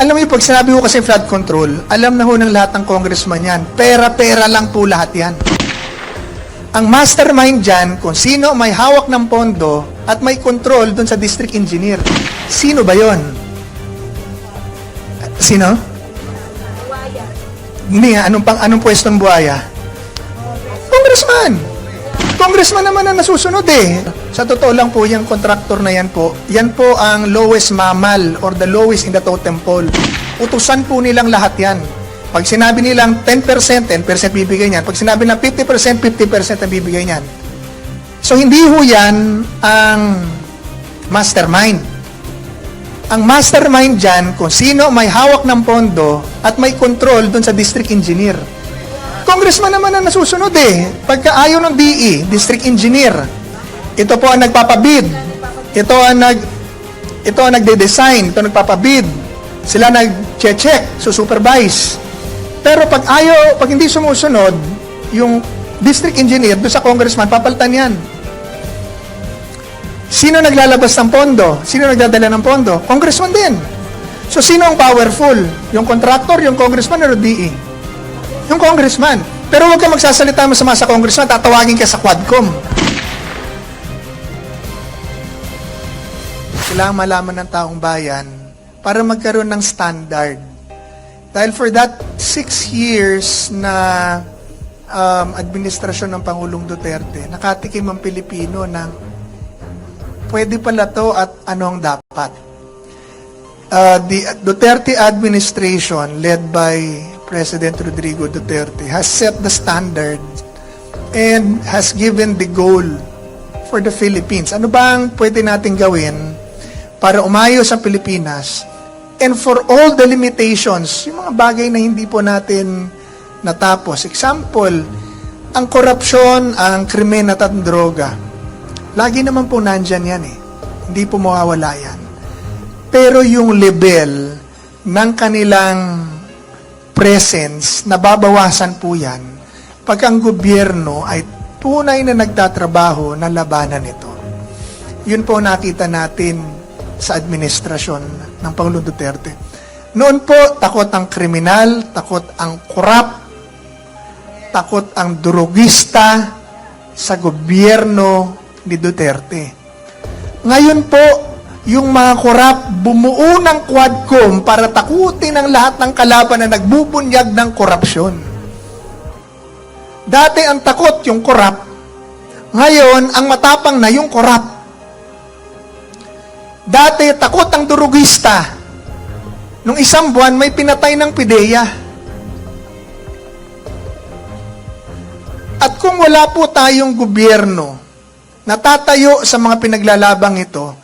Alam mo yung pag sinabi ko kasi flood control, alam na ho ng lahat ng congressman yan. Pera-pera lang po lahat yan. Ang mastermind dyan, kung sino may hawak ng pondo at may control dun sa district engineer. Sino ba yon? Sino? Hindi nga, anong pwestong buhaya? Congressman! Congressman naman ang nasusunod eh. Sa totoo lang po, yung contractor na yan po ang lowest mammal or the lowest in the totem pole. Utusan po nilang lahat yan. Pag sinabi nilang 10%, 10% bibigay niyan. Pag sinabi nilang 50%, 50% ang bibigay niyan. So, hindi ho yan ang mastermind. Ang mastermind dyan, kung sino may hawak ng pondo at may control dun sa district engineer. Congressman naman ang nasusunod eh. Pagka ayaw ng DE, district engineer, ito po ang nagpapabid. Ito ang nagde-design, ito nagpapabid. Sila nag-check, supervise. Pero pag hindi sumusunod, yung district engineer doon sa congressman, papalitan yan. Sino naglalabas ng pondo? Sino nagdadala ng pondo? Congressman din. So, sino ang powerful? Yung contractor, yung congressman, o DE? Yung congressman. Pero huwag ka magsasalita masama sa congressman, tatawagin ka sa Quadcom. Kailangan malaman ng taong bayan para magkaroon ng standard. Dahil for that 6 years na administrasyon ng Pangulong Duterte, nakatikim ang Pilipino ng pwede pala to at ano ang dapat. The Duterte administration led by President Rodrigo Duterte has set the standard and has given the goal for the Philippines. Ano bang pwede natin gawin para umayos ang Pilipinas and for all the limitations, yung mga bagay na hindi po natin natapos. Example, ang korupsyon, ang krimen at ang droga. Lagi naman po nandyan yan eh. Hindi po mawawala yan. Pero yung level ng kanilang presence, nababawasan po yan pag ang gobyerno ay tunay na nagtatrabaho na labanan ito. Yun po nakita natin sa administrasyon ng Pangulong Duterte. Noon po, takot ang kriminal, takot ang korap, takot ang drogista sa gobyerno ni Duterte. Ngayon po, yung mga korap bumuo ng Quadcom para takutin ang lahat ng kalaban na nagbubunyag ng korupsyon. Dati ang takot yung korap, ngayon ang matapang na yung korap. Dati takot ang durugista, nung isang buwan may pinatay ng PIDEA. At kung wala po tayong gobyerno na tatayo sa mga pinaglalabang ito,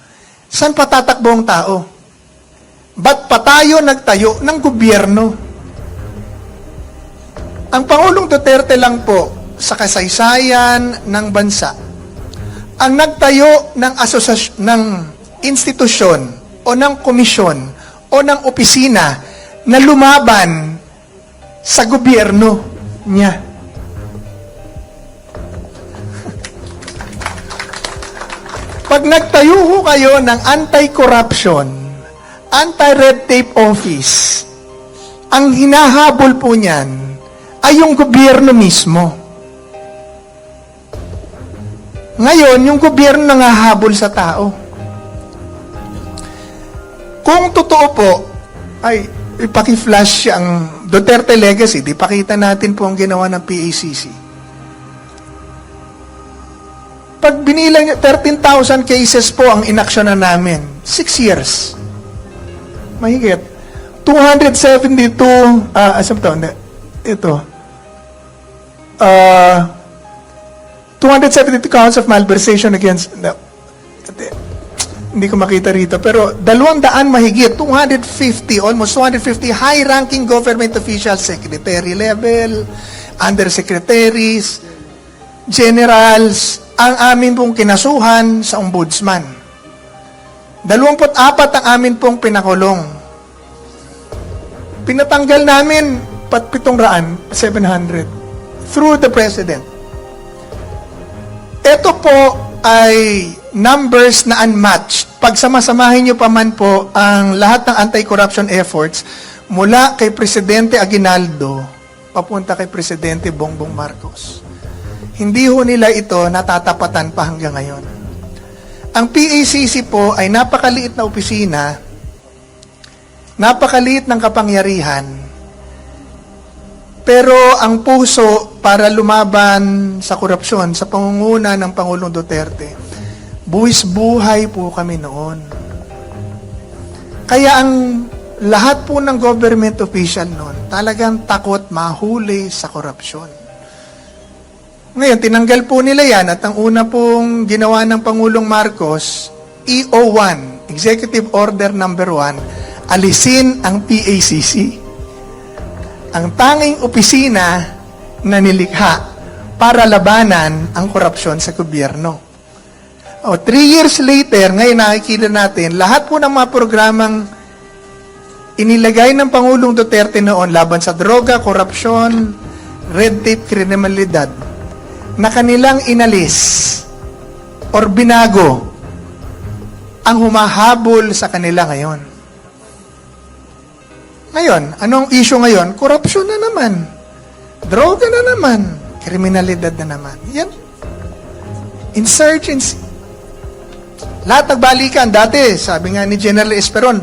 saan patatakbo ang tao? Ba't pa tayo nagtayo ng gobyerno? Ang Pangulong Duterte lang po sa kasaysayan ng bansa ang nagtayo ng institusyon o ng komisyon o ng opisina na lumaban sa gobyerno niya. Pag nagtayo ho kayo ng anti-corruption, anti-red tape office, ang hinahabol po niyan ay yung gobyerno mismo. Ngayon, yung gobyerno nangahabol sa tao. Kung totoo po, ay ipaki-flash ang Duterte Legacy, di pakita natin po ang ginawa ng PACC. Pag binilang niya, 13,000 cases po ang inaksyonan namin. 6 years. Mahigit. 272, ito. 272 counts of malversation against, hindi ko makita rito, pero 200 mahigit, 250, almost 250 high-ranking government officials, secretary level, undersecretaries, generals, ang amin pong kinasuhan sa ombudsman. 24 ang amin pong pinakulong. Pinatanggal namin 700 through the President. Ito po ay numbers na unmatched pagsamasamahin nyo pa man po ang lahat ng anti-corruption efforts mula kay Presidente Aguinaldo papunta kay Presidente Bongbong Marcos. Hindi ho nila ito natatapatan pa hanggang ngayon. Ang PACC po ay napakaliit na opisina, napakaliit ng kapangyarihan, pero ang puso para lumaban sa korupsyon sa pangunguna ng Pangulong Duterte, buwis buhay po kami noon. Kaya ang lahat po ng government official noon talagang takot mahuli sa korupsyon. Ngayon, tinanggal po nila yan at ang una pong ginawa ng Pangulong Marcos, EO1, Executive Order Number 1, alisin ang PACC. Ang tanging opisina na nilikha para labanan ang korupsyon sa gobyerno. 3 years later, ngayon nakikita natin, lahat po ng mga programang inilagay ng Pangulong Duterte noon laban sa droga, korupsyon, red tape, kriminalidad, na kanilang inalis or binago ang humahabol sa kanila ngayon. Ngayon, anong issue ngayon? Korupsyon na naman. Droga na naman. Kriminalidad na naman. Yan. Insurgency. Lahat nagbalikan. Dati, sabi nga ni General Esperon,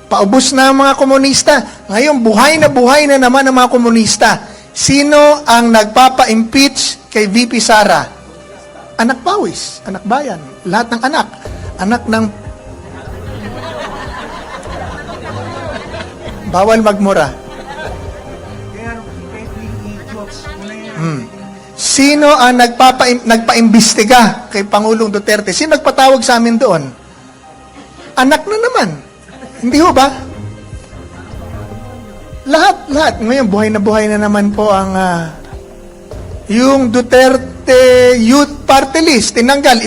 paubos na ang mga komunista. Ngayon, buhay na naman ang mga komunista. Sino ang nagpapa-impeach kay VP Sara? Anak pawis, anak bayan, lahat ng anak. Anak ng bawal magmura. Sino ang nagpa-imbestiga kay Pangulong Duterte? Sino nagpatawag sa amin doon? Anak na naman. Hindi ho ba? Lahat. Ngayon, buhay na naman po ang yung Duterte Youth Party List. Tinanggal,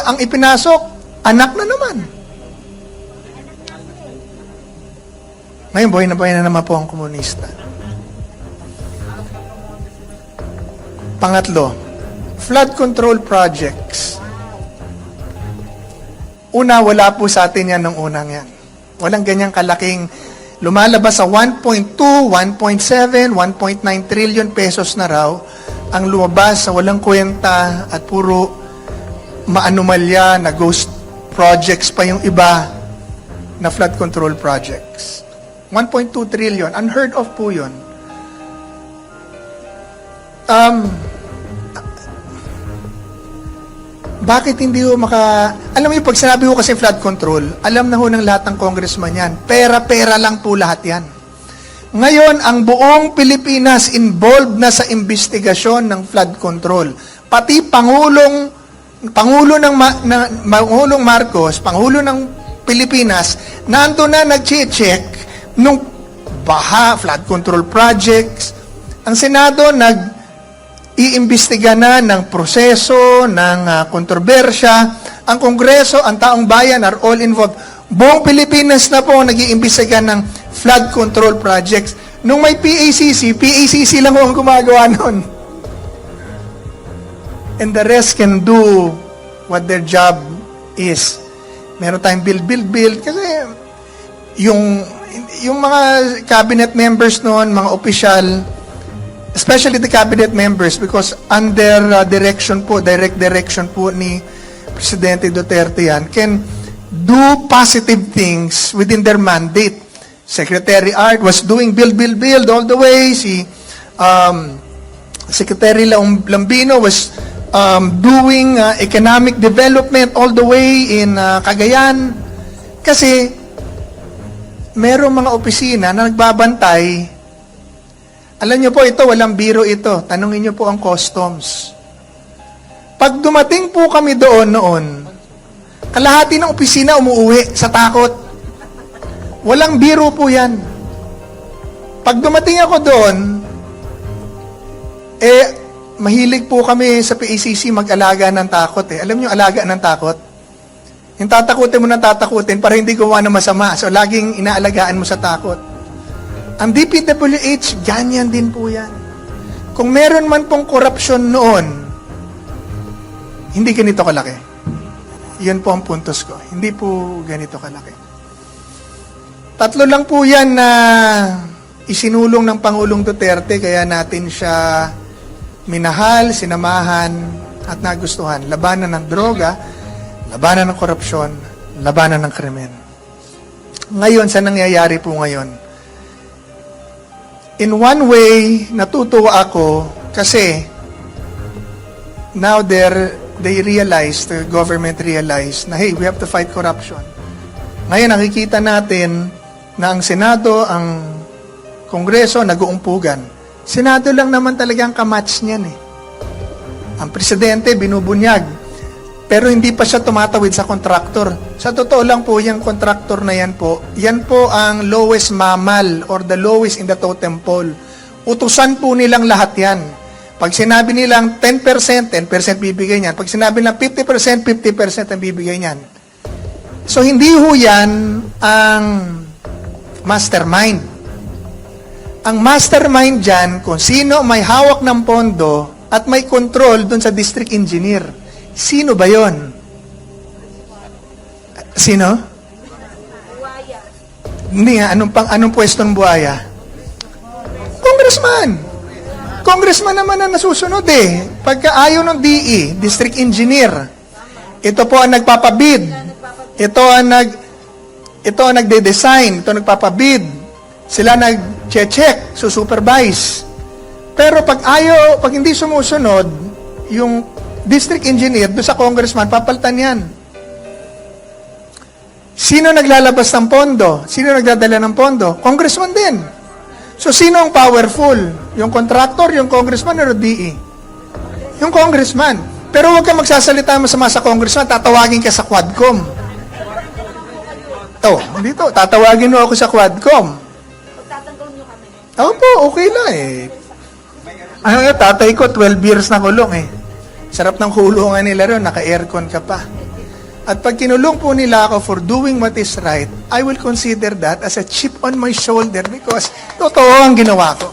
ang ipinasok, anak na naman. Ngayon, buhay na naman po ang komunista. Pangatlo, flood control projects. Una, wala po sa atin yan nung unang yan. Walang ganyang kalaking lumalabas sa 1.2, 1.7, 1.9 trillion pesos na raw ang lumabas sa walang kwenta at puro maanumalya na ghost projects pa yung iba na flood control projects. 1.2 trillion. Unheard of po yun. Bakit hindi ho alam mo yung pag sinabi ko kasi flood control, alam na ho ng lahat ng congressman yan. Pera-pera lang po lahat yan. Ngayon, ang buong Pilipinas involved na sa investigasyon ng flood control. Pati Pangulong Marcos, Pangulo ng Pilipinas, nando na nag-check nung baha, flood control projects. Ang Senado nag-iimbestiga na ng proseso, ng kontrobersya. Ang Kongreso, ang taong bayan are all involved. Buong Pilipinas na po nag-iimbestiga ng flood control projects. Nung may PACC lang po ang gumagawa nun. And the rest can do what their job is. Meron tayong build. Kasi yung mga cabinet members noon, mga opisyal, especially the cabinet members, because under direct direction po ni Presidente Duterte yan, can do positive things within their mandate. Secretary Art was doing build all the way. Si Secretary Lambino was doing economic development all the way in Cagayan. Kasi merong mga opisina na nagbabantay. Alam niyo po ito, walang biro ito. Tanungin niyo po ang customs. Pag dumating po kami doon noon, kalahati ng opisina umuuwi sa takot. Walang biro po yan. Pag dumating ako doon, mahilig po kami sa PACC mag-alaga ng takot. Alam niyo, alaga ng takot? Yung tatakutin mo na tatakutin para hindi gawa na masama. So, laging inaalagaan mo sa takot. Ang DPWH, ganyan din po yan. Kung meron man pong korupsyon noon, hindi ganito kalaki. Yun po ang puntos ko. Hindi po ganito kalaki. Tatlo lang po yan na isinulong ng Pangulong Duterte kaya natin siya minahal, sinamahan at nagustuhan. Labanan ng droga, labanan ng korupsyon, labanan ng krimen. Ngayon, sa nangyayari po ngayon, in one way, natutuwa ako kasi now they realize, the government realized na, hey, we have to fight corruption. Ngayon, nakikita natin na ang Senado, ang Kongreso, nag-uumpugan. Senado lang naman talaga ang kamatch niyan eh. Ang Presidente, binubunyag. Pero hindi pa siya tumatawid sa kontraktor. Sa totoo lang po, yung kontraktor na yan po ang lowest mammal or the lowest in the totem pole. Utusan po nilang lahat yan. Pag sinabi nilang 10%, 10% bibigay niyan. Pag sinabi nilang 50%, 50% ang bibigay niyan. So, hindi ho yan ang mastermind. Ang mastermind dyan, kung sino may hawak ng pondo at may control dun sa district engineer. Sino ba yon? Sino? Buaya. Hindi nga, anong pwesto ng buhaya? Congressman. Congressman naman ang nasusunod eh. Pagka ayaw ng DE, district engineer, ito po ang nagpapabid. Ito ang nagde-design, ito nagpapabid. Sila nag-check, supervise. Pero pag hindi sumusunod, yung district engineer doon sa congressman, papalitan yan. Sino naglalabas ng pondo? Sino nagdadala ng pondo? Congressman din. So, sino ang powerful? Yung contractor, yung congressman, o DE? Yung congressman. Pero huwag ka magsasalita masama sa congressman, tatawagin ka sa Quadcom. Dito, tatawagin mo ako sa Quadcom. Pagtatanggol nyo kami. Opo, okay lang eh. Tatay ko, 12 years na kulong eh. Sarap ng kulungan nila ron, naka-aircon ka pa. At pag kinulong po nila ako for doing what is right, I will consider that as a chip on my shoulder because totoo ang ginawa ko.